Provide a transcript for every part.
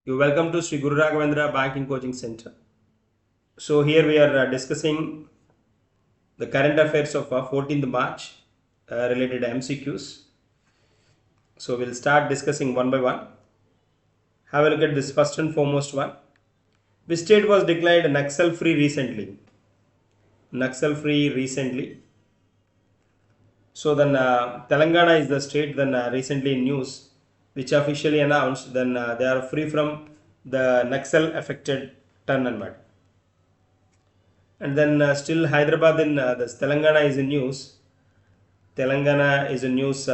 You welcome to Sri Guru Raghavendra Banking Coaching Center. So here we are discussing the current affairs of 14th March related MCQs. So we'll start discussing one by one. Have a look at this first and foremost one. Which state was declared Naxal free recently? Naxal free recently. So then Telangana is the state then recently in news which officially announced then they are free from the Naxal affected turn and mud. And then still Hyderabad in this Telangana is in news. Telangana is in news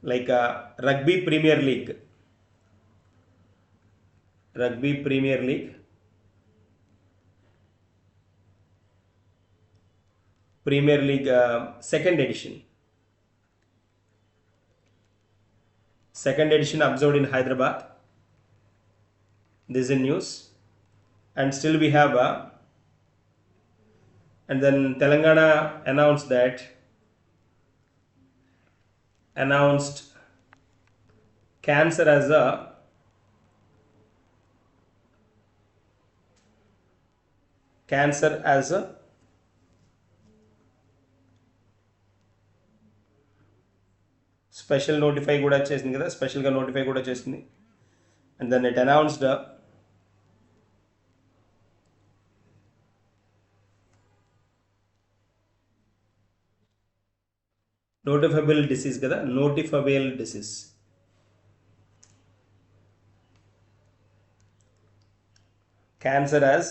like Rugby Premier League. Rugby Premier League. Premier League second edition. Second edition observed in Hyderabad. This is in news. And still we have and then Telangana announced cancer as a special notify కూడా చేసింది కదా, స్పెషల్గా notify కూడా చేసింది. And then it announced notifiable disease కదా, notifiable disease. Cancer as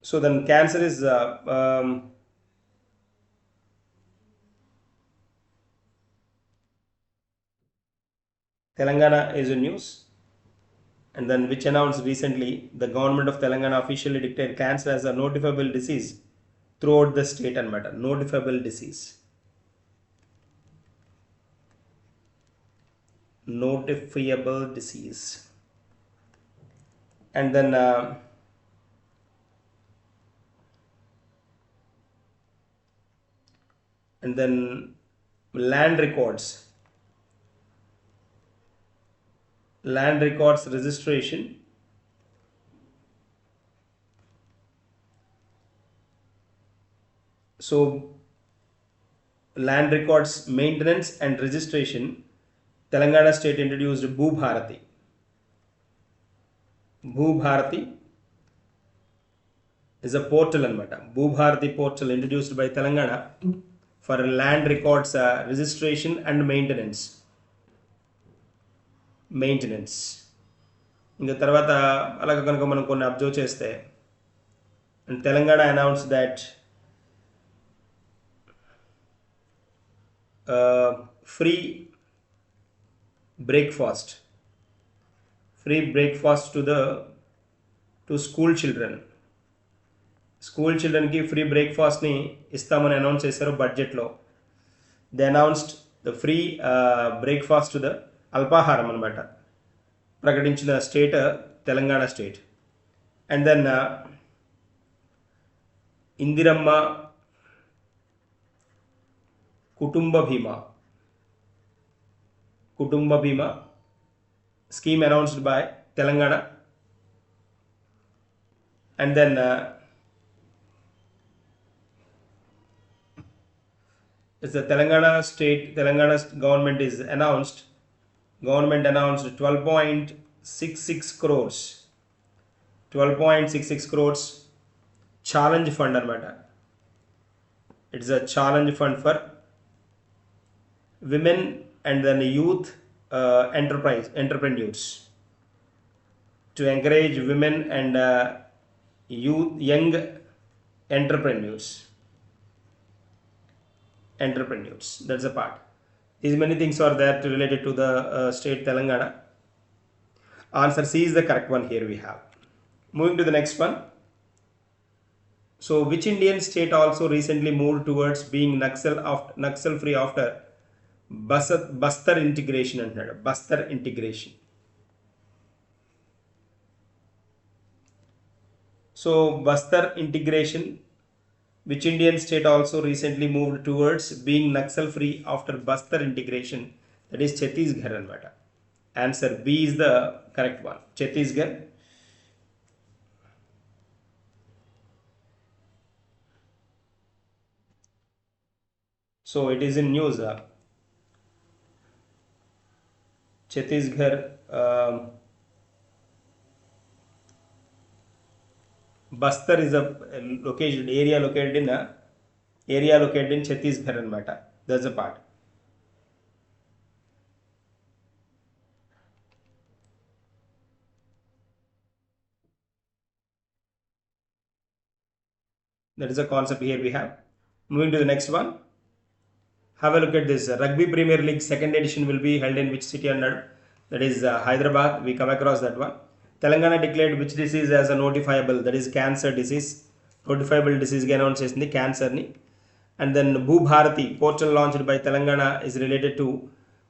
so then cancer is Telangana is in news. And then which announced recently the government of Telangana officially declared cancer as a notifiable disease throughout the state and matter. Notifiable disease. Notifiable disease. And then land records registration so land records maintenance and registration Telangana state introduced Bhubharati is a portal anamata. Bhubharati portal introduced by Telangana for land records registration and maintenance. ఇంకా తర్వాత అలాగ కనుక మనం కొన్ని observe చేస్తే and Telangana announce that free breakfast to school చిల్డ్రన్కి free బ్రేక్ఫాస్ట్ని ఇస్తామని అనౌన్స్ చేశారు బడ్జెట్లో. They announced the free breakfast to the అల్పాహారం అనమాట ప్రకటించిన state Telangana state. And then Indiramma కుటుంబ బీమా scheme announced by Telangana. And then the Telangana government announced 12.66 crores challenge fund anamata. It's a challenge fund for women and then youth entrepreneurs to encourage women and young entrepreneurs. That's a part. These many things are there related to the state Telangana. Answer C is the correct one here we have. Moving to the next one. So which Indian state also recently moved towards being Naxal free after Bastar integration antadu. Bastar integration. So Bastar integration Which Indian state also recently moved towards being Naxal free after Bastar integration? That is Chhattisgarh anamata. Answer B is the correct one. Chhattisgarh. So it is in news. Chhattisgarh. Bastar is a location area located in Chhattisgarh anamata. That's the part. That is a concept here we have. Moving to the next one. Have a look at this. Rugby Premier League second edition will be held in which city under? That is Hyderabad. We come across that one. Telangana declared which disease as a notifiable? That is cancer disease. Notifiable disease announced the cancer ni. And then Bhubharati portal launched by Telangana is related to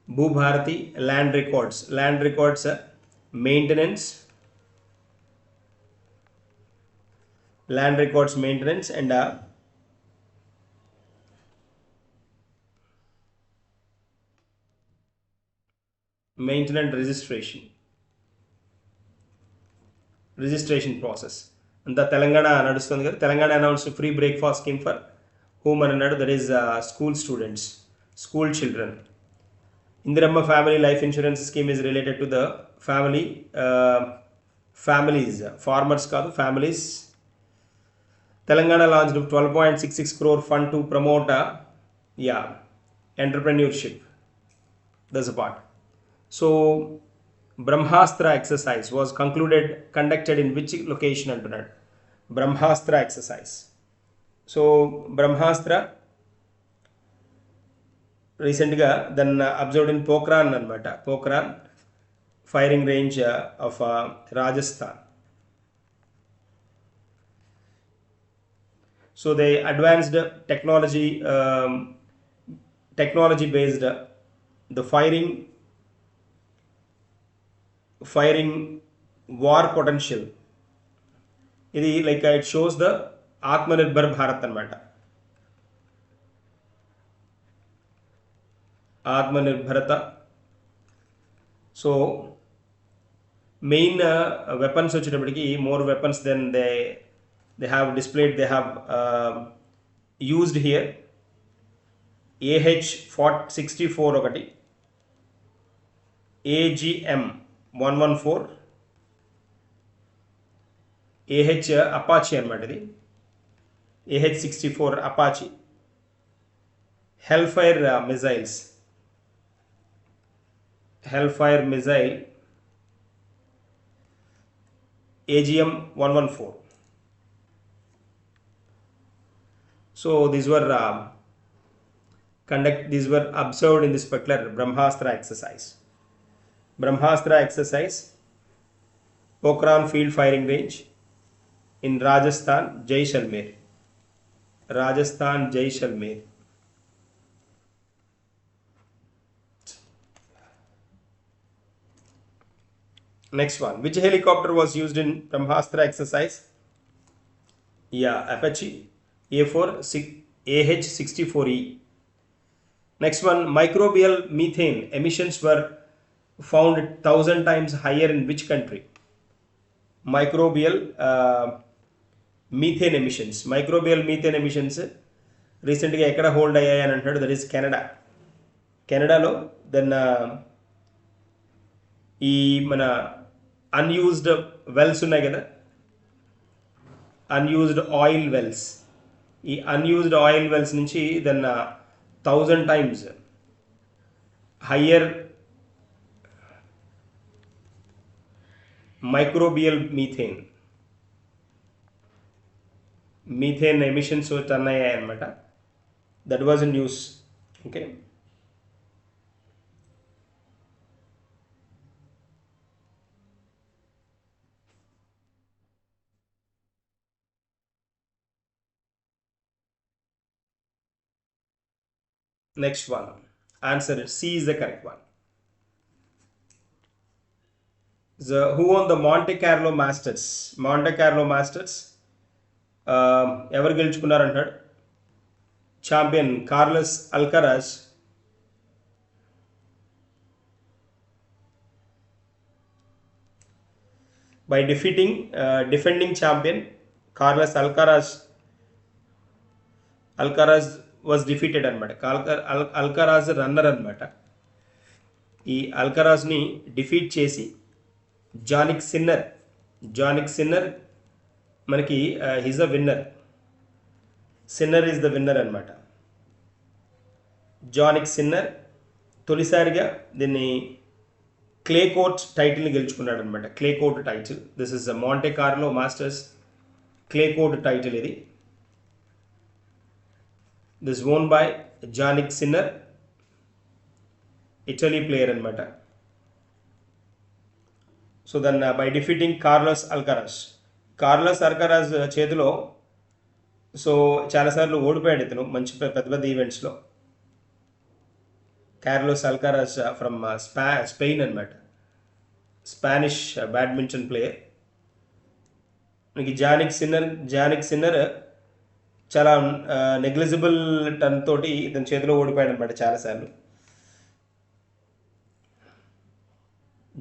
Bhubharati land records. Land records maintenance. Land records maintenance and maintenance registration process. And the Telangana nadustundi kada. Telangana announced free breakfast scheme for whom anadu? That is school students, school children. Indiramma family life insurance scheme is related to the families, farmers kaadu, families. Telangana launched 12.66 crore fund to promote entrepreneurship. That's a part. So Brahmastra exercise was conducted in which location antunnadu? Brahmastra exercise. So Brahmastra recently then observed in Pokhran anamata. Pokhran firing range of Rajasthan. So they advanced technology based the firing war potential. ఇది like it shows the Atmanirbhar Bharat anamata. Atmanirbharata. So main weapons వచ్చేటప్పటికి more weapons than they have displayed, they have used here. AH-64 ఒకటి, AGM-114, AH Apache అనమాట ఇది, AH-64 Apache, Hellfire missiles, Hellfire missile AGM-114. So these were observed in this particular Brahmastra exercise. Brahmastra exercise, Pokhran field firing range in Rajasthan, Jaisalmer. Rajasthan, Jaisalmer. Next one. Which helicopter was used in Brahmastra exercise? Apache AH-64E. Next one. Microbial methane emissions were found 1,000 times higher in which country? Microbial methane emissions. Microbial methane emissions recently ekkada hold ayyayani antadu? That is Canada. Canadalo then ఈ మన unused wells ఉన్నాయి కదా, unused oil wells, ఈ unused oil wells నుంచి then 1,000 times higher microbial methane emissions turn అయ్యాయి అనమాట. That was in news. Okay, next one. Answer C is the correct one. Who won the Monte Carlo Masters? Monte Carlo Masters ఎవరు గెలుచుకున్నారు అంటాడు. Champion Carlos Alcaraz by defeating defending champion Carlos Alcaraz was defeated అనమాట. Alcaraz runner అనమాట. ఈ అల్కరాజ్ని defeat చేసి Jannik Sinner మనకి he's a winner. Sinner is the winner అనమాట. జానిక్ సిన్నర్ తొలిసారిగా దీన్ని క్లే కోర్ట్ టైటిల్ని గెలుచుకున్నాడు అనమాట. Clay court title. This is Monte Carlo Masters clay court title ఇది. This won by Jannik Sinner, Italy player అనమాట. So then by defeating Carlos Alcaraz చేతిలో so చాలాసార్లు ఓడిపోయాడు ఇతను మంచి పెద్ద పెద్ద ఈవెంట్స్లో. కార్లోస్ అల్కరాజ్ ఫ్రమ్ స్పెయిన్ అనమాట. Spanish badminton player. మనకి జానిక్ సిన్నర్ చాలా నెగ్లిజిబుల్ టర్న్ తోటి ఇతని చేతిలో ఓడిపోయాడు అనమాట చాలాసార్లు.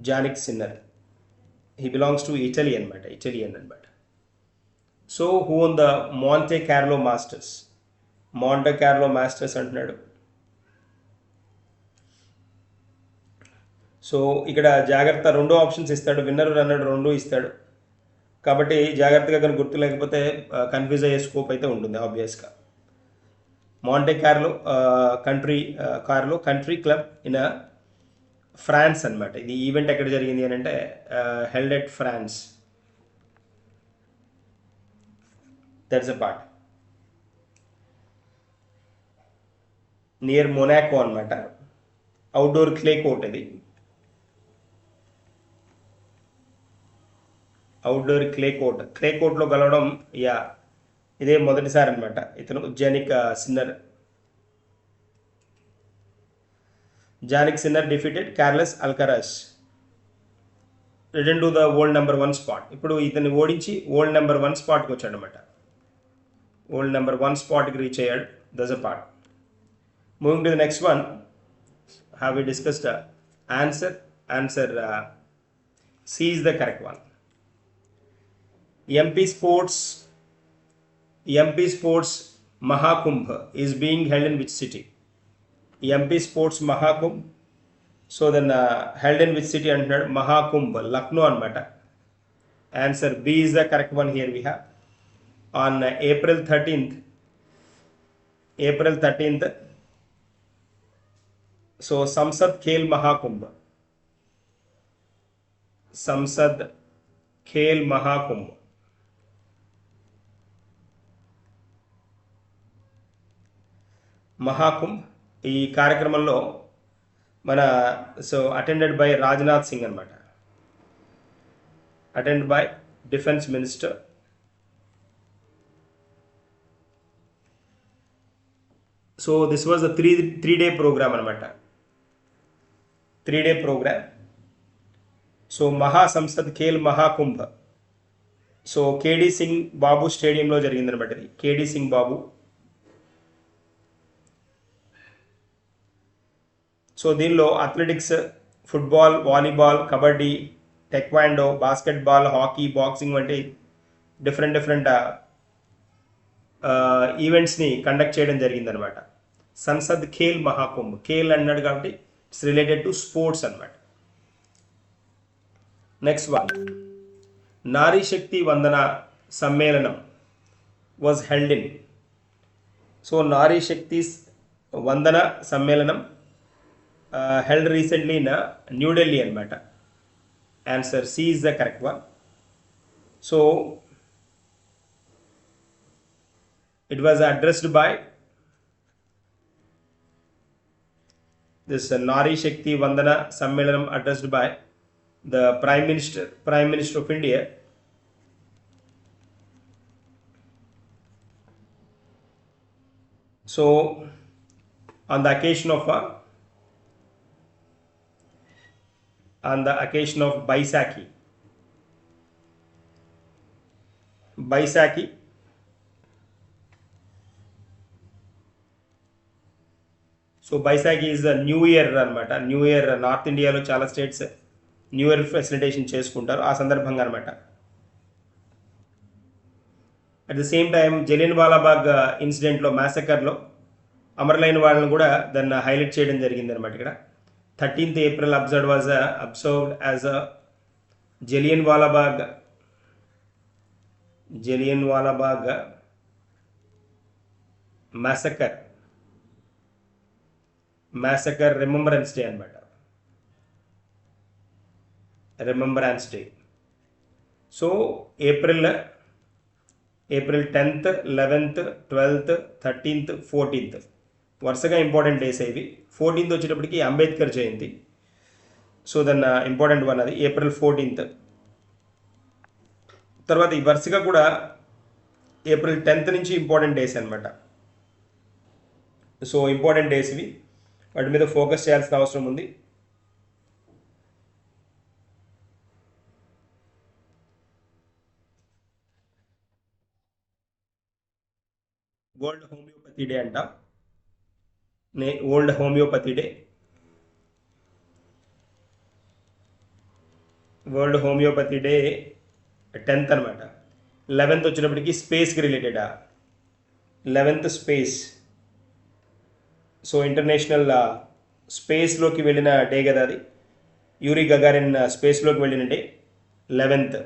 Jannik Sinner he belongs to Italian అనమాట. So who won the Monte Carlo Masters అంటున్నాడు. సో ఇక్కడ జాగ్రత్త, రెండో ఆప్షన్స్ ఇస్తాడు. విన్నర్ రన్నర్ రెండు ఇస్తాడు కాబట్టి జాగ్రత్తగా కనుక గుర్తు లేకపోతే కన్ఫ్యూజ్ అయ్యే స్కోప్ అయితే ఉంటుంది ఆబ్వియస్గా. మాంటే కార్లో కంట్రీ క్లబ్ ఇన్ ఫ్రాన్స్ అనమాట. ఇది ఈవెంట్ ఎక్కడ జరిగింది అని అంటే held at France. That's a part near Monaco అనమాట. అవుట్డోర్ క్లే కోర్ట్ ఇది. అవుట్డోర్ క్లే కోర్ట్లో గెలవడం ఇదే మొదటిసారి అనమాట. ఇతను Jannik Sinner defeated Carlos Alcaraz return to the world number 1 spot. ఇప్పుడు ఇతన్ని ఓడించి వరల్డ్ నెంబర్ 1 స్పాట్కి వచ్చాడు అనమాట. వరల్డ్ నెంబర్ 1 స్పాట్కి రీచ్ అయ్యాడు. That's a part. Moving to the next one, have we discussed answer. C is the correct one. MP Sports Mahakumbh is being held in which city? MP Sports Mahakumbh. So then held in which city అంటున్నాడు. Mahakumbh Lucknow అనమాట. Answer B is the correct one. Here we have on April 13th. So Samsad Khel Mahakumbh. Mahakumbh ఈ కార్యక్రమంలో attended by Rajnath Singh అనమాట. Attend by defence minister. So this was a three day programme అనమాట. 3 day programme. So Sansad Khel Mahakumbh so KD Singh Babu స్టేడియంలో జరిగిందనమాట. ఇది KD Singh Babu. So దీనిలో athletics, football, volleyball, kabaddi, taekwondo, basketball, hockey, boxing వంటి different ఈవెంట్స్ని కండక్ట్ చేయడం జరిగిందనమాట. సంసద్ ఖేల్ మహాకుంభ్. ఖేల్ అన్నాడు కాబట్టి ఇట్స్ రిలేటెడ్ టు స్పోర్ట్స్ అనమాట. నెక్స్ట్ వన్, నారీ శక్తి వందన సమ్మేళనం వాజ్ హెల్డ్ ఇన్. సో నారీ శక్తి వందన సమ్మేళనం held recently in New Delhi అనమాట. Answer C is the correct one. So it was addressed by this Nari Shakti Vandana Sammelanam, addressed by the Prime Minister of India. So on the occasion of Baisakhi, so Baisakhi is the new year అనమాట. New year north ఇండియాలో చాలా states new year facilitation చేసుకుంటారు ఆ సందర్భంగా అనమాట. At the same time Jallianwala వాలాబాగ్ ఇన్సిడెంట్లో మ్యాసకర్లో అమరులైన వాళ్ళని కూడా దాన్ని హైలైట్ చేయడం జరిగింది అనమాట. ఇక్కడ 13th April observed as a Jallianwala వాలాబాగ్ మ్యాసకర్ రిమెంబరెన్స్ డే అనమాట. Remembrance day. So April 10th, 11th, 12th, 13th, 14th వరుసగా ఇంపార్టెంట్ డేస్ ఇవి. 14th వచ్చేటప్పటికి అంబేద్కర్ జయంతి. సో దన్న ఇంపార్టెంట్ వన్ అది ఏప్రిల్ 14th. తర్వాత ఈ వరుసగా కూడా ఏప్రిల్ 10th నుంచి ఇంపార్టెంట్ డేస్ అనమాట. సో ఇంపార్టెంట్ డేస్ ఇవి, వాటి మీద ఫోకస్ చేయాల్సిన అవసరం ఉంది. వరల్డ్ హోమియోపతి డే అంట. World homeopathy day, world homeopathy day 10th అనమాట. 11th వచ్చినప్పటికి స్పేస్కి రిలేటెడా, 11th స్పేస్. సో ఇంటర్నేషనల్ స్పేస్లోకి వెళ్ళిన డే కదా అది. యూరి గగారిన్ స్పేస్లోకి వెళ్ళిన డే 11th.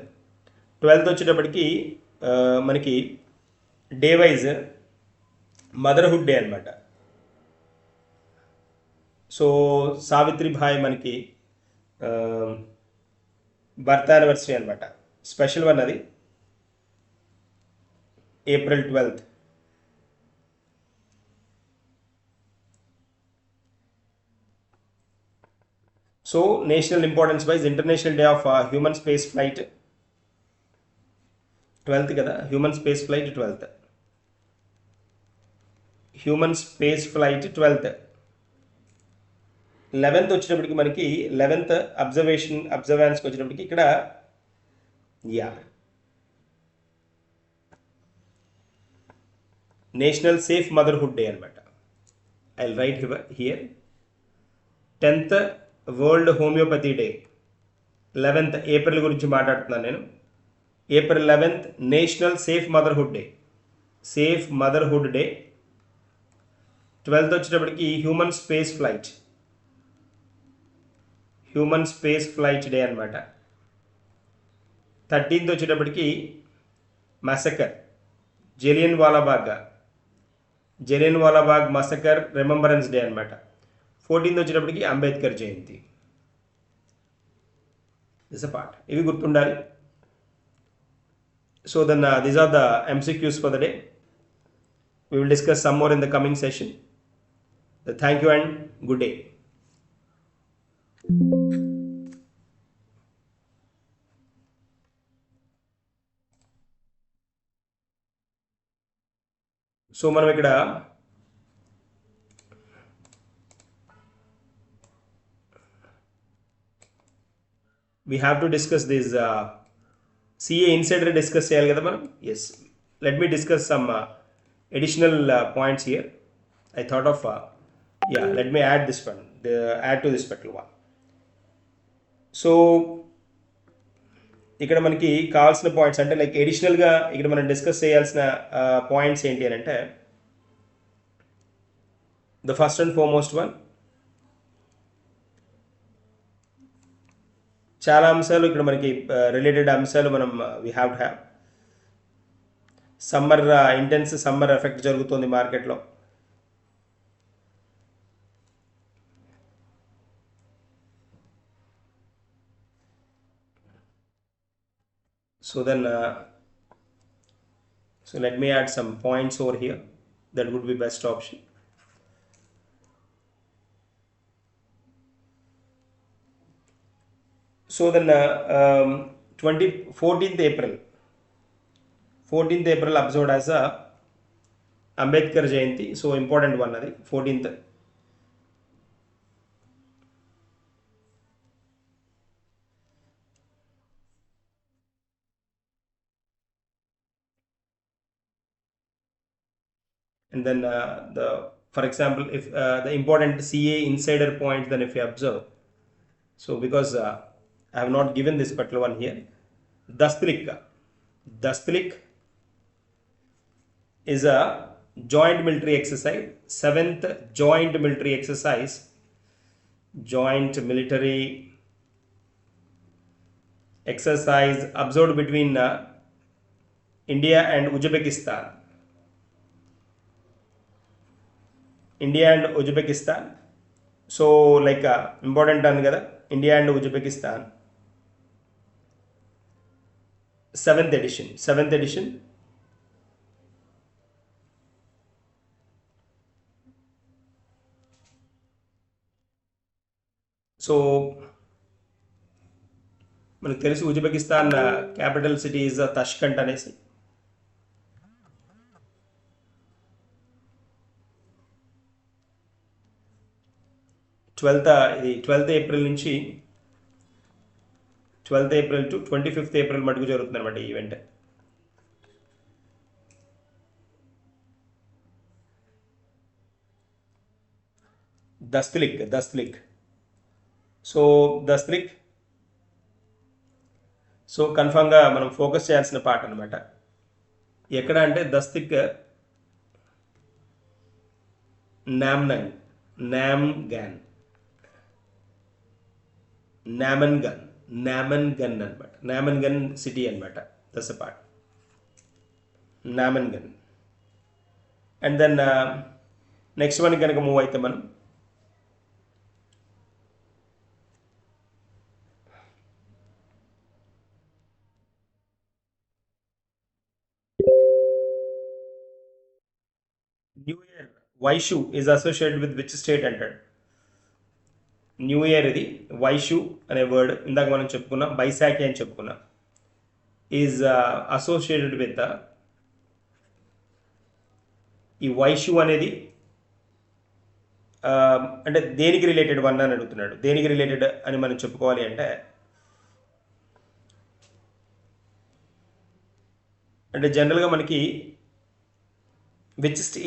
12th వచ్చేటప్పటికి మనకి డే వైజ్ మదర్హుడ్ డే అనమాట. సో సావిత్రిబాయి మనకి బర్త్ యానివర్సరీ అనమాట. స్పెషల్ వన్ అది April 12th. So national importance wise international day of human space flight 12th కదా. Human space flight 12th. Human space flight 12th. 11th వచ్చేటప్పటికి మనకి 11th అబ్జర్వాన్స్కి వచ్చేటప్పటికి ఇక్కడ national safe motherhood day అనమాట. I right here. 10th world homeopathy day. 11th April గురించి మాట్లాడుతున్నాను నేను. April 11th national safe motherhood day. 12th వచ్చేటప్పటికి హ్యూమన్ స్పేస్ ఫ్లైట్ డే అనమాట. 13th వచ్చేటప్పటికి మసకర్ జలియన్ వాలాబాగ్ మసకర్ రిమెంబరెన్స్ డే అనమాట. 14th వచ్చేటప్పటికి Ambedkar Jayanti. This a part, ఇవి గుర్తుండాలి. So then these are the MCQs for the day. We will discuss some more in the coming session. Thank you and good day. So మనం ఇక్కడ we have to discuss this CA insider discuss చేయాలి కదా మనం. Yes, let me discuss some additional points here. I thought of let me add this one, add to this particular one. So ఇక్కడ మనకి కావాల్సిన points అంటే like ఎడిషనల్గా ఇక్కడ మనం discuss చేయాల్సిన పాయింట్స్ ఏంటి అని అంటే, the first and foremost one, చాలా అంశాలు ఇక్కడ మనకి రిలేటెడ్ అంశాలు మనం we have to have. Intense summer effect జరుగుతుంది మార్కెట్లో. So then so let me add some points over here. That would be best option. So then 14th April observed as a Ambedkar Jayanti. So important one adi 14th. And then the For example, if the important CA insider point, then if you observe, so because I have not given this particular one here, Dastlik is a joint military exercise, 7th joint military exercise, joint military exercise observed between India and Uzbekistan. So like important అని కదా, India and Uzbekistan 7th edition. So మనకు తెలుసు Uzbekistan capital city is తష్కంట్ అనేసి. ఇది 12th April నుంచి 12th April to 25th April మటుకు జరుగుతుంది అనమాట ఈ ఈవెంట్. దస్తలిక్ సో దస్తలిక్ సో కన్ఫామ్గా మనం ఫోకస్ చేయాల్సిన పార్ట్ అనమాట. ఎక్కడ అంటే దస్తలిక్ నామన్గన్ అనమాట. నామన్గన్ సిటీ అనమాట. That's a part, Namangan. And then next one కనుక మూవ్ అయితే మనం new year Vishu is associated with which state అంటాడు. న్యూ ఇయర్ ఇది వైషు అనే వర్డ్ ఇందాక మనం చెప్పుకున్నాం, బైశాఖి అని చెప్పుకున్నాం. ఈజ్ అసోసియేటెడ్ విత్ ఈ వైషు అనేది అంటే దేనికి రిలేటెడ్ వన్ అని అడుగుతున్నాడు. దేనికి రిలేటెడ్ అని మనం చెప్పుకోవాలి అంటే జనరల్గా మనకి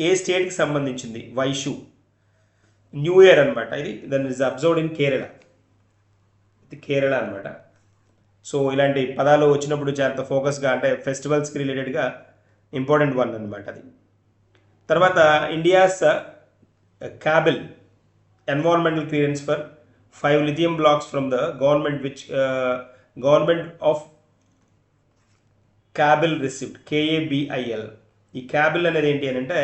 ఏ స్టేట్కి సంబంధించింది వైషు న్యూ ఇయర్ అనమాట. ఇది then is observed in Kerala. ఇది కేరళ అనమాట. సో ఇలాంటి పదాలు వచ్చినప్పుడు చాలా ఫోకస్గా అంటే ఫెస్టివల్స్కి రిలేటెడ్గా ఇంపార్టెంట్ వన్ అనమాట అది. తర్వాత India's KABIL environmental clearance for 5 lithium blocks from the government which government of KABIL received, KABIL. ఈ క్యాబిల్ అనేది ఏంటి అని అంటే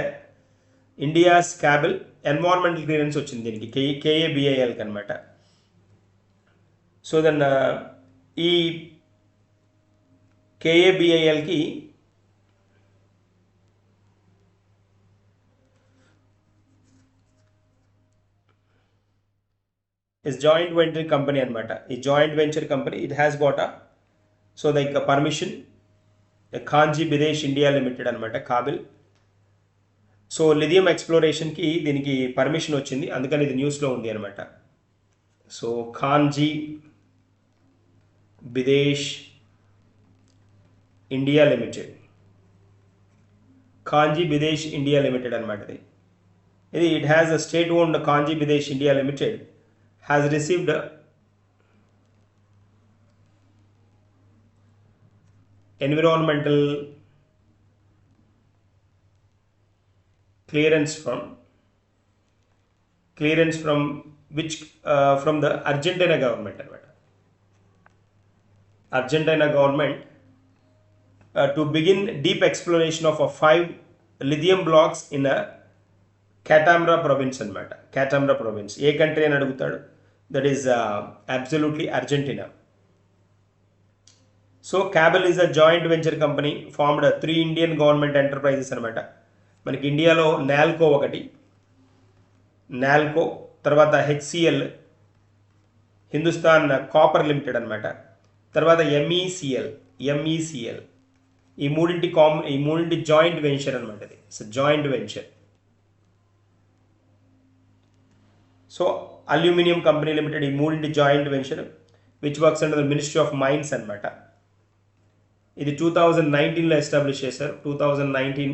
ఇండియాస్ క్యాబిల్ ఎన్వైరన్మెంటల్ క్లియరెన్స్ వచ్చింది దీనికి, KABILకి అనమాట. సో దెన్ ఈ KABILకి is joint venture company అనమాట. ఈ joint venture company it has got so like permission Khanij Bidesh India limited అనమాట, కాబిల్. సో లిథియం ఎక్స్ప్లోరేషన్కి దీనికి పర్మిషన్ వచ్చింది, అందుకని ఇది న్యూస్లో ఉంది అనమాట. So Khanij Bidesh India limited, Khanij Bidesh India limited అనమాట. ఇది it has a state owned Khanij Bidesh India limited has received environmental clearance from which from the Argentina government. Argentina government to begin deep exploration of 5 lithium blocks in a Catamarca province అనమాట. Catamarca province ఏ country అని అడుగుతాడు. That is absolutely Argentina. So KABIL is a joint venture company formed 3 Indian government enterprises అనమాట. మనకి ఇండియాలో నాల్కో ఒకటి, నాల్కో, తర్వాత HCL Hindustan copper limited అనమాట, తర్వాత MECL ఈ మూడింటి జాయింట్ వెంచర్ అనమాట. ఇది so joint venture. So aluminium company limited ఈ మూడింటి joint venture which works under the ministry of mines అనమాట. ఇది 2019లో ఎస్టాబ్లిష్ చేశారు. 2019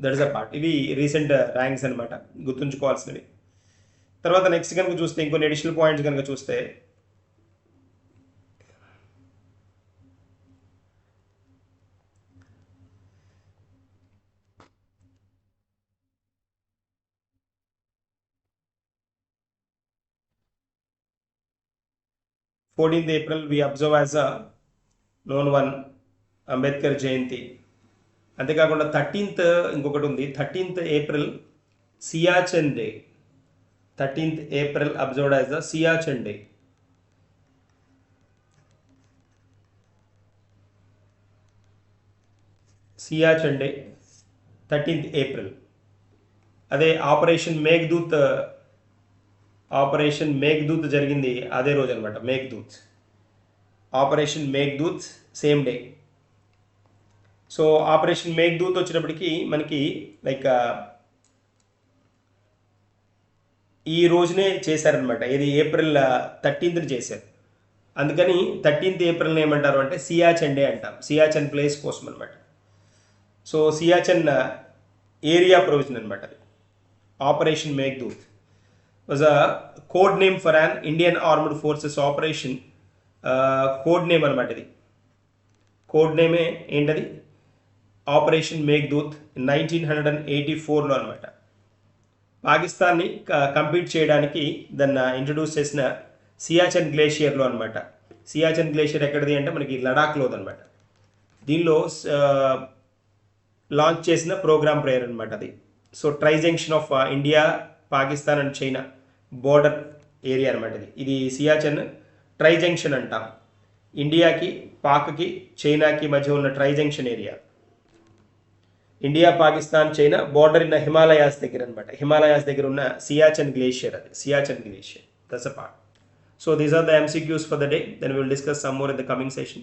దట్ ఇస్ అ పార్ట్. ఇవి రీసెంట్ ర్యాంక్స్ అనమాట, గుర్తుంచుకోవాల్సినవి. తర్వాత నెక్స్ట్ కనుక చూస్తే ఇంకొన్ని అడిషనల్ పాయింట్స్ కనుక చూస్తే, April 14th we observe as a known one Ambedkar జయంతి. అంతేకాకుండా 13th ఇంకొకటి ఉంది, 13th April Siachen day. 13th April observed as the Siachen day. Siachen day 13th April. అదే ఆపరేషన్ మేఘ్దూత్ జరిగింది అదే రోజు అనమాట. Operation Meghdoot same day. So operation Meghdoot వచ్చినప్పటికీ మనకి లైక్ ఈ రోజునే చేశారనమాట. ఇది April 13th చేశారు. అందుకని 13th April ఏమంటారు అంటే సియాచెన్ డే అంటాం, సియాచెన్ ప్లేస్ కోసం అనమాట. సో సియాచెన్ ఏరియా ప్రొవిజన్ అనమాట. అది operation Meghdoot was a code name for an Indian armed forces operation. Code name అనమాట ఇది. కోడ్ నేమే ఏంటది, ఆపరేషన్ మేఘ్దూత్ 1984లో అనమాట. పాకిస్తాన్ని కంపీట్ చేయడానికి దాన్ని ఇంట్రడ్యూస్ చేసిన సియాచెన్ గ్లేషియర్లో అనమాట. సియాచెన్ గ్లేషియర్ ఎక్కడిది అంటే మనకి లడాఖ్లో అనమాట. దీనిలో లాంచ్ చేసిన ప్రోగ్రామ్ ప్రేయర్ అనమాట అది. So tri junction of India, Pakistan and China border area అనమాట ఇది సియాచెన్ ట్రై జంక్షన్ అంటాం. ఇండియాకి, పాక్కి, చైనాకి మధ్య ఉన్న tri junction area. India, Pakistan, China border in Himalayas దగ్గర అనమాట. హిమాలయాస్ దగ్గర ఉన్న సియాచెన్ గ్లేషియర్, అది Siachen glacier. That's a part. So these are the MCQs for the day. Then we will discuss some more in the coming session.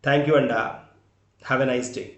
Thank you and have a nice day.